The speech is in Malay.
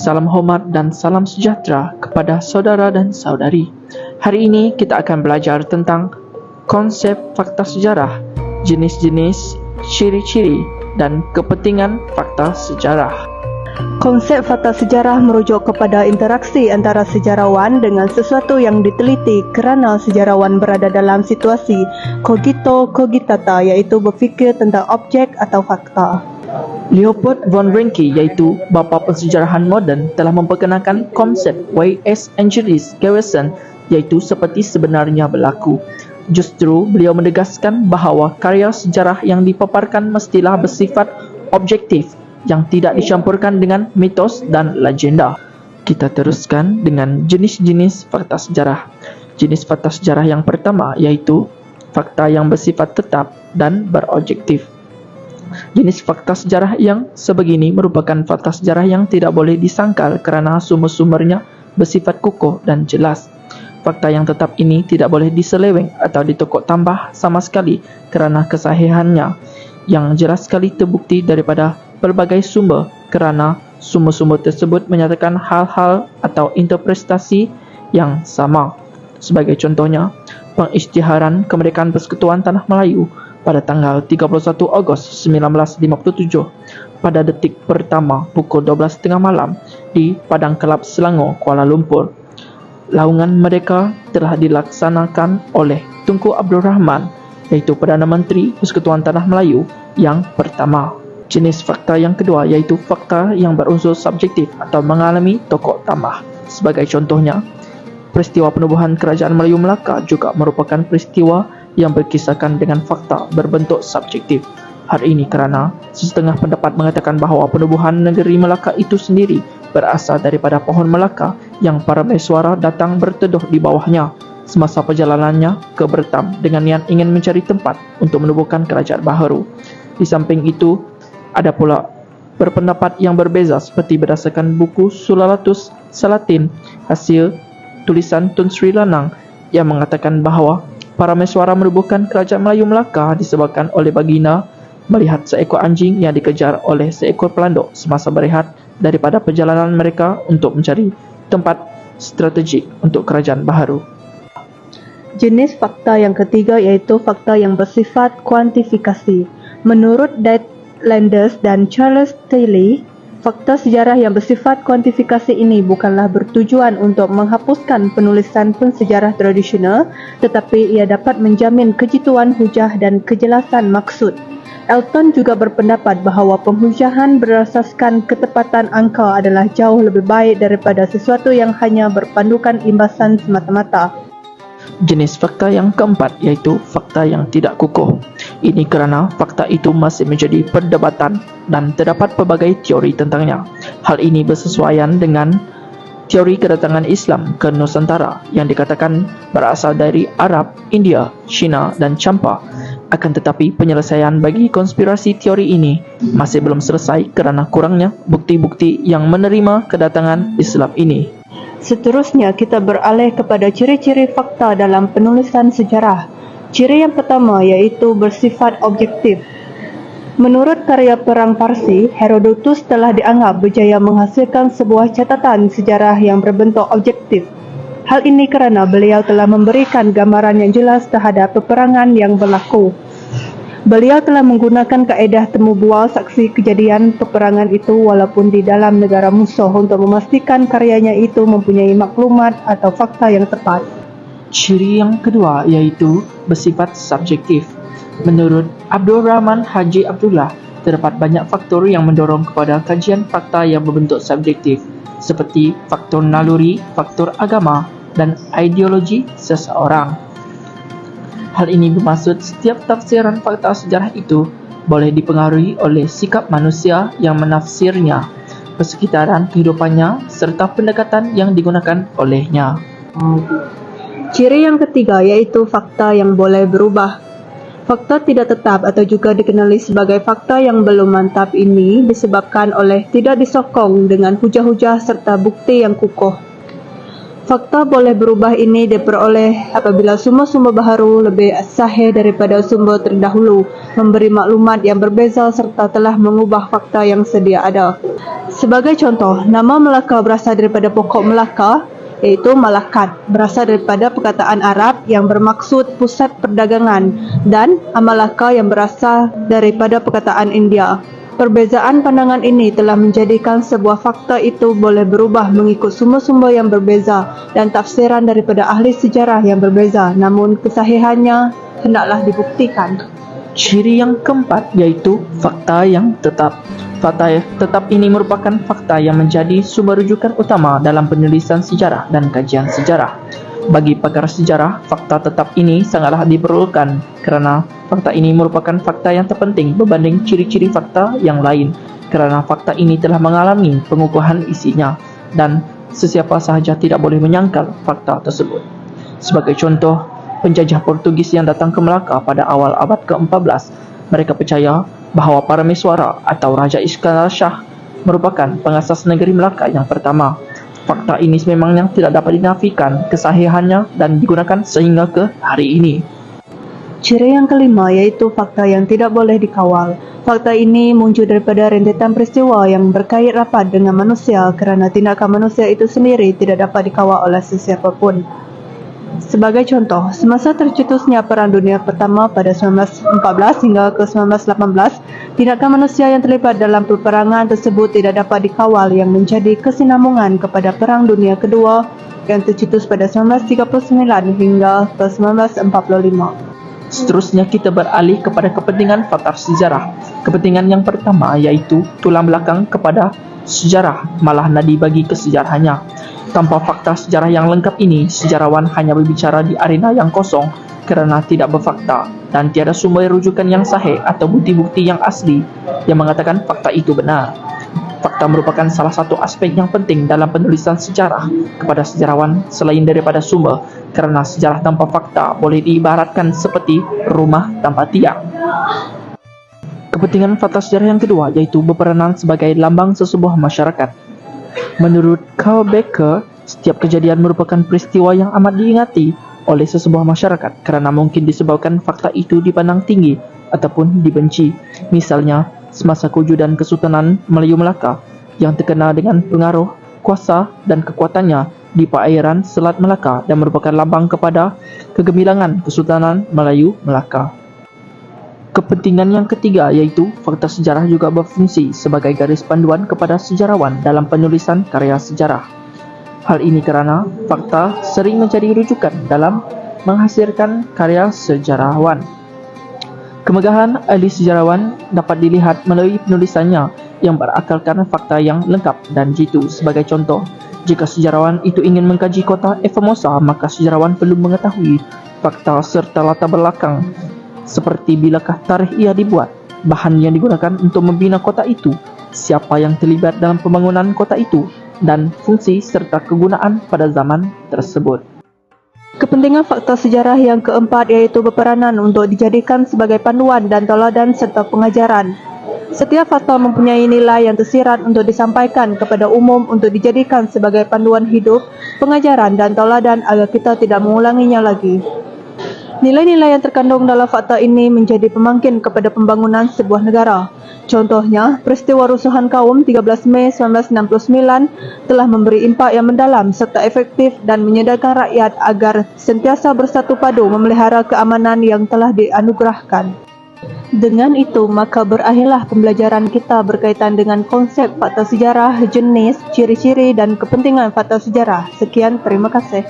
Salam hormat dan salam sejahtera kepada saudara dan saudari. Hari ini kita akan belajar tentang konsep fakta sejarah, jenis-jenis, ciri-ciri dan kepentingan fakta sejarah. Konsep fakta sejarah merujuk kepada interaksi antara sejarawan dengan sesuatu yang diteliti kerana sejarawan berada dalam situasi cogito cogitata, iaitu berfikir tentang objek atau fakta. Leopold von Ranke, iaitu bapa pensejarahan moden, telah memperkenalkan konsep vis angelis garrison, iaitu seperti sebenarnya berlaku. Justru beliau menegaskan bahawa karya sejarah yang dipaparkan mestilah bersifat objektif yang tidak dicampurkan dengan mitos dan legenda. Kita teruskan dengan jenis-jenis fakta sejarah. Jenis fakta sejarah yang pertama iaitu fakta yang bersifat tetap dan berobjektif. Jenis fakta sejarah yang sebegini merupakan fakta sejarah yang tidak boleh disangkal kerana sumber-sumbernya bersifat kukuh dan jelas. Fakta yang tetap ini tidak boleh diseleweng atau ditokok tambah sama sekali kerana kesahihannya yang jelas sekali terbukti daripada pelbagai sumber, kerana sumber-sumber tersebut menyatakan hal-hal atau interpretasi yang sama. Sebagai contohnya, pengisytiharan kemerdekaan Persekutuan Tanah Melayu pada tanggal 31 Ogos 1957 pada detik pertama pukul 12.30 malam di Padang Kelab Selangor, Kuala Lumpur. Laungan mereka telah dilaksanakan oleh Tunku Abdul Rahman, iaitu Perdana Menteri Persekutuan Tanah Melayu yang pertama. Jenis fakta yang kedua iaitu fakta yang berunsur subjektif atau mengalami tokok tambah. Sebagai contohnya, peristiwa penubuhan Kerajaan Melayu Melaka juga merupakan peristiwa yang berkisahkan dengan fakta berbentuk subjektif. Hal ini kerana sesetengah pendapat mengatakan bahawa penubuhan negeri Melaka itu sendiri berasal daripada pohon Melaka yang para mesuara datang berteduh di bawahnya semasa perjalanannya ke Bertam dengan niat ingin mencari tempat untuk menubuhkan kerajaan baharu. Di samping itu, ada pula berpendapat yang berbeza seperti berdasarkan buku Sulalatus Salatin hasil tulisan Tun Sri Lanang yang mengatakan bahawa para mesuara menubuhkan kerajaan Melayu Melaka disebabkan oleh baginda melihat seekor anjing yang dikejar oleh seekor pelanduk semasa berehat daripada perjalanan mereka untuk mencari tempat strategik untuk kerajaan baharu. Jenis fakta yang ketiga iaitu fakta yang bersifat kuantifikasi. Menurut Landers dan Charles Taylor, fakta sejarah yang bersifat kuantifikasi ini bukanlah bertujuan untuk menghapuskan penulisan pensejarah tradisional, tetapi ia dapat menjamin kejituan hujah dan kejelasan maksud. Elton juga berpendapat bahawa pemhujahan berasaskan ketepatan angka adalah jauh lebih baik daripada sesuatu yang hanya berpandukan imbasan semata-mata. Jenis fakta yang keempat iaitu fakta yang tidak kukuh. Ini kerana fakta itu masih menjadi perdebatan dan terdapat pelbagai teori tentangnya. Hal ini bersesuaian dengan teori kedatangan Islam ke Nusantara yang dikatakan berasal dari Arab, India, China dan Champa. Akan tetapi penyelesaian bagi konspirasi teori ini masih belum selesai kerana kurangnya bukti-bukti yang menerima kedatangan Islam ini. Seterusnya, kita beralih kepada ciri-ciri fakta dalam penulisan sejarah. Ciri yang pertama iaitu bersifat objektif. Menurut karya perang Parsi, Herodotus telah dianggap berjaya menghasilkan sebuah catatan sejarah yang berbentuk objektif. Hal ini kerana beliau telah memberikan gambaran yang jelas terhadap peperangan yang berlaku. Beliau telah menggunakan kaedah temu bual saksi kejadian peperangan itu walaupun di dalam negara musuh untuk memastikan karyanya itu mempunyai maklumat atau fakta yang tepat. Ciri yang kedua iaitu bersifat subjektif. Menurut Abdul Rahman Haji Abdullah, terdapat banyak faktor yang mendorong kepada kajian fakta yang berbentuk subjektif, seperti faktor naluri, faktor agama dan ideologi seseorang. Hal ini bermaksud setiap tafsiran fakta sejarah itu boleh dipengaruhi oleh sikap manusia yang menafsirnya, persekitaran kehidupannya serta pendekatan yang digunakan olehnya. Ciri yang ketiga iaitu fakta yang boleh berubah. Fakta tidak tetap atau juga dikenali sebagai fakta yang belum mantap ini disebabkan oleh tidak disokong dengan hujah-hujah serta bukti yang kukuh. Fakta boleh berubah ini diperoleh apabila sumber-sumber baharu lebih sahih daripada sumber terdahulu, memberi maklumat yang berbeza serta telah mengubah fakta yang sedia ada. Sebagai contoh, nama Melaka berasal daripada pokok Melaka, iaitu Malakat, berasal daripada perkataan Arab yang bermaksud pusat perdagangan, dan Amalaka yang berasal daripada perkataan India. Perbezaan pandangan ini telah menjadikan sebuah fakta itu boleh berubah mengikut sumber-sumber yang berbeza dan tafsiran daripada ahli sejarah yang berbeza, namun kesahihannya hendaklah dibuktikan. Ciri yang keempat yaitu fakta yang tetap. Fakta tetap ini merupakan fakta yang menjadi sumber rujukan utama dalam penulisan sejarah dan kajian sejarah. Bagi pakar sejarah, fakta tetap ini sangatlah diperlukan kerana fakta ini merupakan fakta yang terpenting berbanding ciri-ciri fakta yang lain kerana fakta ini telah mengalami pengukuhan isinya dan sesiapa sahaja tidak boleh menyangkal fakta tersebut. Sebagai contoh, penjajah Portugis yang datang ke Melaka pada awal abad ke-14, mereka percaya bahawa Parameswara atau Raja Iskandar Shah merupakan pengasas negeri Melaka yang pertama. Fakta ini memangnya tidak dapat dinafikan kesahihannya dan digunakan sehingga ke hari ini. Ciri yang kelima yaitu fakta yang tidak boleh dikawal. Fakta ini muncul daripada rentetan peristiwa yang berkait rapat dengan manusia kerana tindakan manusia itu sendiri tidak dapat dikawal oleh sesiapa pun. Sebagai contoh, semasa tercetusnya Perang Dunia Pertama pada 1914 hingga ke 1918, tindakan manusia yang terlibat dalam peperangan tersebut tidak dapat dikawal yang menjadi kesinambungan kepada Perang Dunia Kedua yang tercetus pada 1939 hingga ke 1945. Seterusnya kita beralih kepada kepentingan fakta sejarah. Kepentingan yang pertama yaitu tulang belakang kepada sejarah, malah nadi bagi kesejarahannya. Tanpa fakta sejarah yang lengkap ini, sejarawan hanya berbicara di arena yang kosong kerana tidak berfakta dan tiada sumber rujukan yang sahih atau bukti-bukti yang asli yang mengatakan fakta itu benar. Fakta merupakan salah satu aspek yang penting dalam penulisan sejarah kepada sejarawan selain daripada sumber kerana sejarah tanpa fakta boleh diibaratkan seperti rumah tanpa tiang. Kepentingan fakta sejarah yang kedua yaitu berperanan sebagai lambang sesebuah masyarakat. Menurut Karl Becker, setiap kejadian merupakan peristiwa yang amat diingati oleh sesebuah masyarakat kerana mungkin disebabkan fakta itu dipandang tinggi ataupun dibenci. Misalnya, semasa kewujudan Kesultanan Melayu Melaka yang terkenal dengan pengaruh, kuasa dan kekuatannya di perairan Selat Melaka dan merupakan lambang kepada kegemilangan Kesultanan Melayu Melaka. Kepentingan yang ketiga yaitu fakta sejarah juga berfungsi sebagai garis panduan kepada sejarawan dalam penulisan karya sejarah. Hal ini kerana fakta sering menjadi rujukan dalam menghasilkan karya sejarawan. Kemegahan ahli sejarawan dapat dilihat melalui penulisannya yang berakalkan fakta yang lengkap dan jitu. Sebagai contoh, jika sejarawan itu ingin mengkaji kota Formosa, maka sejarawan perlu mengetahui fakta serta latar belakang seperti bilakah tarikh ia dibuat, bahan yang digunakan untuk membina kota itu, siapa yang terlibat dalam pembangunan kota itu, dan fungsi serta kegunaan pada zaman tersebut. Kepentingan fakta sejarah yang keempat iaitu berperanan untuk dijadikan sebagai panduan dan tauladan serta pengajaran. Setiap fakta mempunyai nilai yang tersirat untuk disampaikan kepada umum untuk dijadikan sebagai panduan hidup, pengajaran dan tauladan agar kita tidak mengulanginya lagi. Nilai-nilai yang terkandung dalam fakta ini menjadi pemangkin kepada pembangunan sebuah negara. Contohnya, peristiwa rusuhan kaum 13 Mei 1969 telah memberi impak yang mendalam serta efektif dan menyedarkan rakyat agar sentiasa bersatu padu memelihara keamanan yang telah dianugerahkan. Dengan itu, maka berakhirlah pembelajaran kita berkaitan dengan konsep fakta sejarah, jenis, ciri-ciri dan kepentingan fakta sejarah. Sekian, terima kasih.